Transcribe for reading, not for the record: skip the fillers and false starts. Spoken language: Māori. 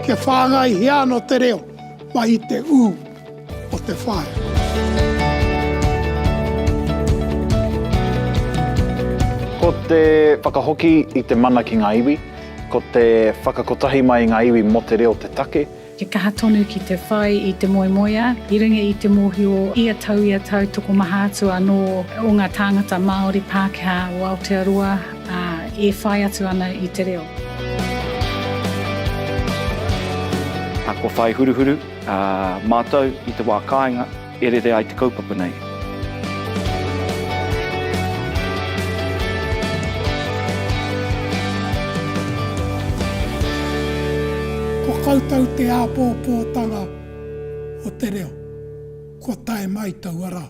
ke whāngai hea no te reo, mai i te u o te whae. Ko te whakahoki i te mana ki ngā iwi, ko te whakakotahi mai ngā iwi mo te reo te take. Ke kaha tonu ki te whai i te moemoia, i ringa i te mohi o ia tau toko mahatu anō o ngā tāngata Māori Pākehā o Aotearoa e whai atu ana i te reo. Ko whai huruhuru, mātou i te wā kāinga, e rere ai te kaupapa nei. Ko koutou te āpōpōtanga o te reo, ko tae mai tau ara.